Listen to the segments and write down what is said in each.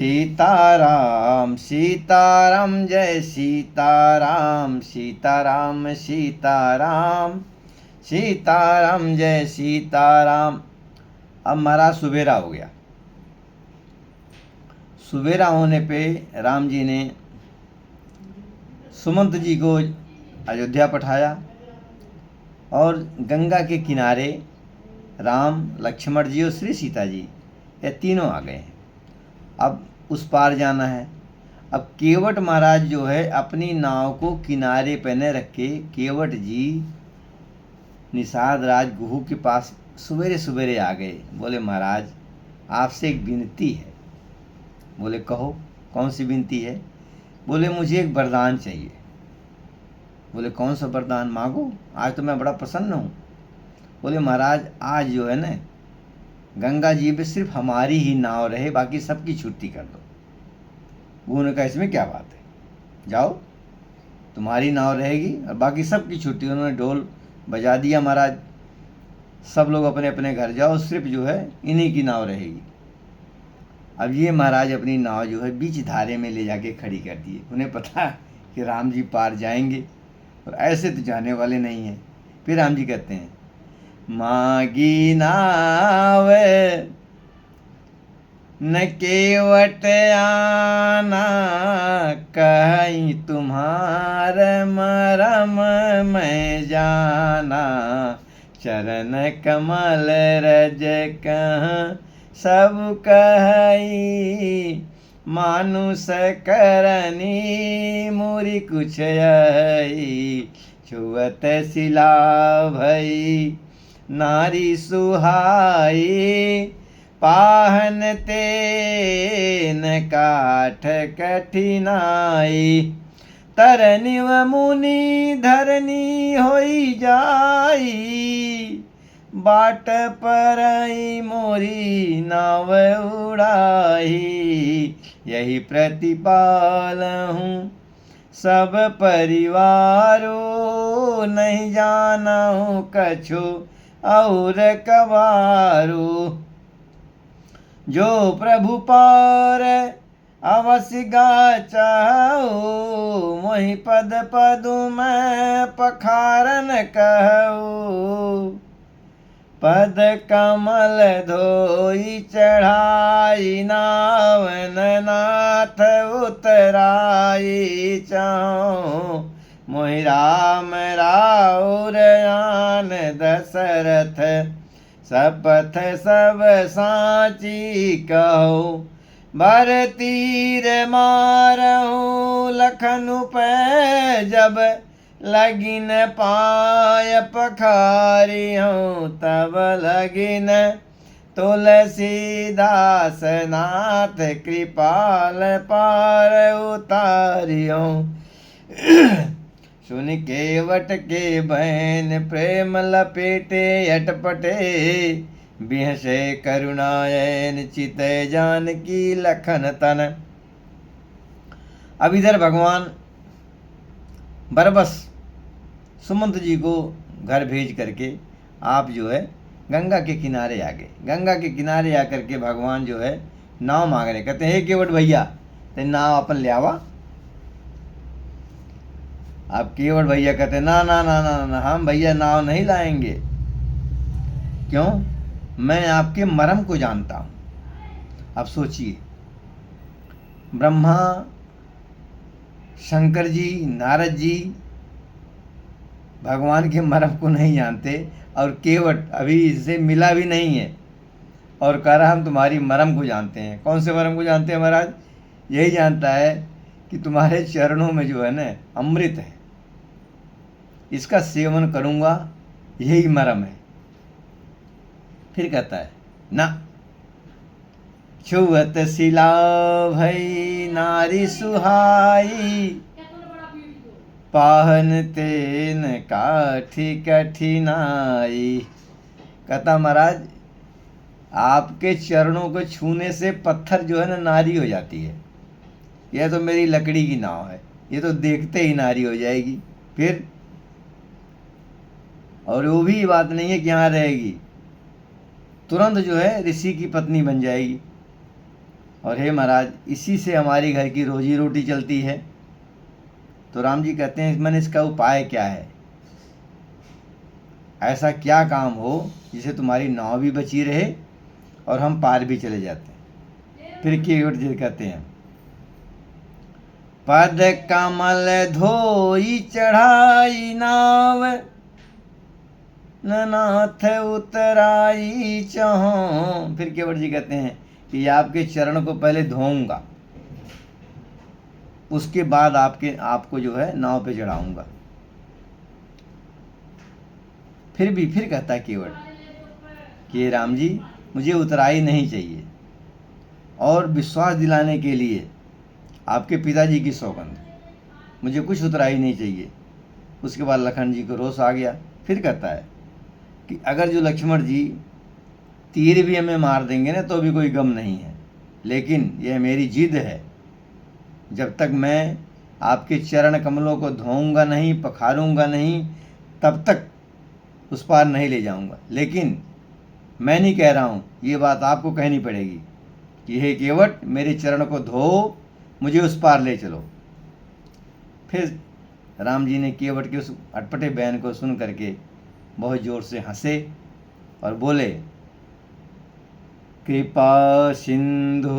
सीताराम सीताराम जय सीताराम सीताराम सीताराम सीताराम जय सीताराम। अब महाराज सुबेरा हो गया। सुबेरा होने पे राम जी ने सुमंत जी को अयोध्या पठाया और गंगा के किनारे राम, लक्ष्मण जी और श्री सीता जी ये तीनों आ गए हैं। अब उस पार जाना है। अब केवट महाराज जो है अपनी नाव को किनारे पे न रख के केवट जी निषाद राज गुहू के पास सवेरे सवेरे आ गए। बोले महाराज आपसे एक विनती है। बोले कहो कौन सी विनती है। बोले मुझे एक वरदान चाहिए। बोले कौन सा वरदान मांगो, आज तो मैं बड़ा प्रसन्न हूँ। बोले महाराज आज जो है ना गंगा जी पे सिर्फ हमारी ही नाव रहे, बाकी सबकी छुट्टी कर दो। गुहू ने कहा इसमें क्या बात है, जाओ तुम्हारी नाव रहेगी और बाकी सबकी छुट्टी। उन्होंने ढोल बजा दिया महाराज, सब लोग अपने अपने घर जाओ, सिर्फ जो है इन्हीं की नाव रहेगी। अब ये महाराज अपनी नाव जो है बीच धारे में ले जाके खड़ी कर दिए। उन्हें पता कि राम जी पार जाएंगे और ऐसे तो जाने वाले नहीं हैं। फिर राम जी कहते हैं मागी नाव न केवट आना, कहीं तुम्हार मरम मैं जाना। चरण कमल रज कह सब कही, मानुष करनी मुरी कुछ यही। छुअत शिला भई नारी सुहाई, पाहन तेन काठ कठिनाई। तरनी व मुनि धरनी होई जाई, बाट परई मोरी नाव उड़ाई। यही प्रतिपाल हूँ सब परिवारो, नहीं जाना हूँ कछु और कबारो। जो प्रभु पार अवश्य गा चाहो, मोहि पद पदु मैं पखारन कहूँ। पद कमल धोई चढ़ाई, नावन नाथ उतराई चाहूँ। मोहि राम राउर आन दशरथ, शपथ सब साची कहो। भर तीर मारहूँ लखनऊ पे, जब लगिन पाय पखारी हूँ। तब लगिन तुलसीदास नाथ, कृपाल पार उतारी हूँ। सुन केवट के बहन प्रेम लपेटे अटपटे, बिहसे करुणायन चित जानकी लखन तन। अब इधर भगवान बरबस सुमंत जी को घर भेज करके आप जो है गंगा के किनारे आ गए। गंगा के किनारे आकर के भगवान जो है नाव मांग रहे। कहते हैं हे केवट भैया ते नाव अपन ले आवा। अब केवट भैया कहते ना ना ना ना ना, हम भैया नाव नहीं लाएंगे। क्यों, मैं आपके मरम को जानता हूं। अब सोचिए, ब्रह्मा, शंकर जी, नारद जी भगवान के मरम को नहीं जानते और केवट अभी इससे मिला भी नहीं है और कह रहा हम तुम्हारी मरम को जानते हैं। कौन से मरम को जानते हैं महाराज? यही जानता है कि तुम्हारे चरणों में जो है ना अमृत है, इसका सेवन करूंगा, यही मरम है। फिर कहता है ना, छुअत शिला भई नारी सुहाई, पाहन तेन काठी कठिनाई। कहता महाराज आपके चरणों को छूने से पत्थर जो है ना नारी हो जाती है। यह तो मेरी लकड़ी की नाव है, ये तो देखते ही नारी हो जाएगी। फिर और वो भी बात नहीं है कि यहाँ रहेगी, तुरंत जो है ऋषि की पत्नी बन जाएगी। और हे महाराज, इसी से हमारी घर की रोजी रोटी चलती है। तो राम जी कहते हैं, मैंने इसका उपाय क्या है? ऐसा क्या काम हो जिसे तुम्हारी नाव भी बची रहे और हम पार भी चले जाते हैं। फिर केवट जी कहते हैं, पद कमल धोई चढ़ाई नाव, नाथ उतराई चहों। फिर केवट जी कहते हैं कि आपके चरण को पहले धोऊंगा, उसके बाद आपको जो है नाव पे चढ़ाऊंगा। फिर कहता है केवट कि राम जी, मुझे उतराई नहीं चाहिए, और विश्वास दिलाने के लिए आपके पिताजी की सौगंध, मुझे कुछ उतराई नहीं चाहिए। उसके बाद लखन जी को रोष आ गया। फिर कहता है कि अगर जो लक्ष्मण जी तीर भी हमें मार देंगे ना तो भी कोई गम नहीं है, लेकिन यह मेरी जिद है, जब तक मैं आपके चरण कमलों को धोऊंगा नहीं, पखारूंगा नहीं, तब तक उस पार नहीं ले जाऊंगा। लेकिन मैं नहीं कह रहा हूँ, ये बात आपको कहनी पड़ेगी कि हे केवट, मेरे चरण को धो, मुझे उस पार ले चलो। फिर राम जी ने केवट के उस अटपटे बयान को सुन करके बहुत जोर से हंसे और बोले, कृपा सिंधु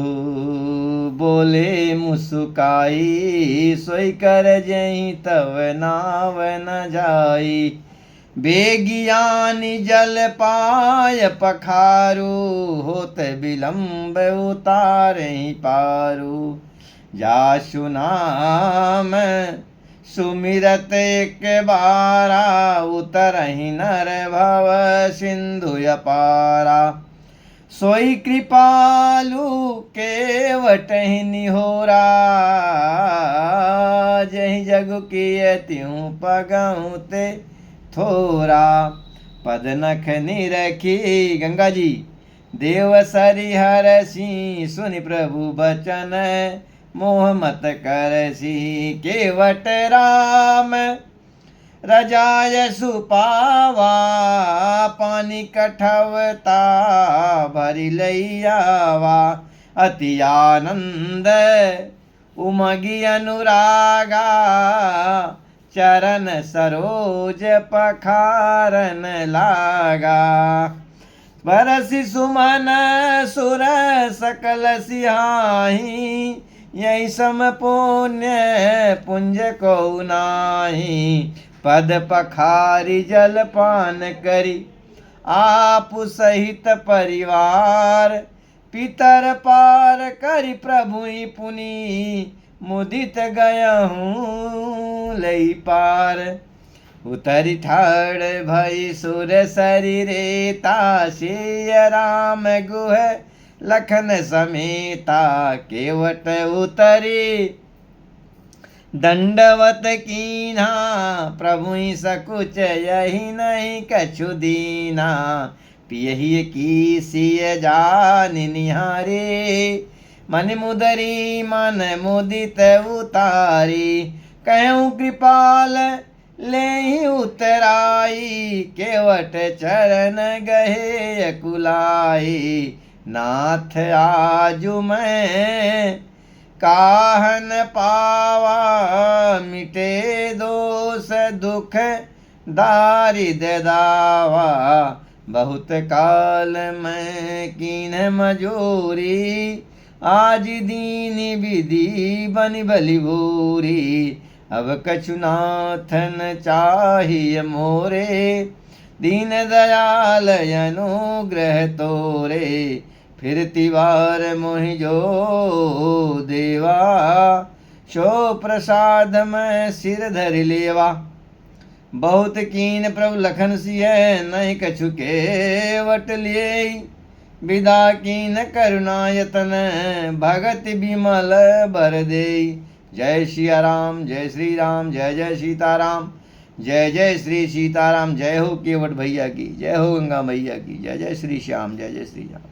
बोले मुस्काई, सोई कर जहीं तव नाव न जाई, बेगियानी जल पाय पखारू, होत विलंब उतारे पारू, जासु नाम सुमिरत एक बारा, उतरहि नर भव सिंधु अपारा, सोई कृपालु केवट ही निहोरा, जहि जगु किय त्यों पगहुँ ते थोरा, पद नख निरखी। गंगा जी, देव सरिहर सी, सुनि प्रभु बचन, मोह मत करसी, केवट राम रजाय सुपावा, पानी कठवता भरी लैयावा, अति आनंद उमगी अनुरागा, चरण सरोज पखारन लागा, बरसि सुमन सुर सकल सिहाही, यही सम पुण्य पुंज को नाही, पद पखारी जल पान करी, आप सहित परिवार, पितर पार करी प्रभु पुनि, मुदित गयहूँ लई पार, उतरी ठाड़ भई सुर शरीरे, तासिय राम गुह लखन समेता, केवट उतरी दंडवत कीन्हा, प्रभु सकुच यही नहीं कछु दीना, पियहि की सिय जान निहारे, मन मुदरी मन मुदित उतारी, कहूँ कृपाल ले उतराई, केवट चरण गहे अकुलाई, नाथ आजु मैं काहन पावा, मिटे दोष दुख दारिद्र दावा, बहुत काल मैं कीन मजूरी, आज दीन विधि बन बलि भूरी, अब कछु नाथन चाहिए मोरे, दीन दयाल अनुग्रह तोरे, फिर तिवार मोहि जो देवा, शो प्रसाद मैं सिर धर लेवा, बहुत कीन प्रभु लखन सिय, नहीं कछु केवट लिए, विदा कीन करुणा यतन, भगत बिमल बर देई। जय सिया राम, जय श्री राम, जय जय सीताराम, जय जय श्री सीताराम। जय हो केवट भैया की, जय हो गंगा मैया की, जय जय श्री श्याम, जय जय श्री राम।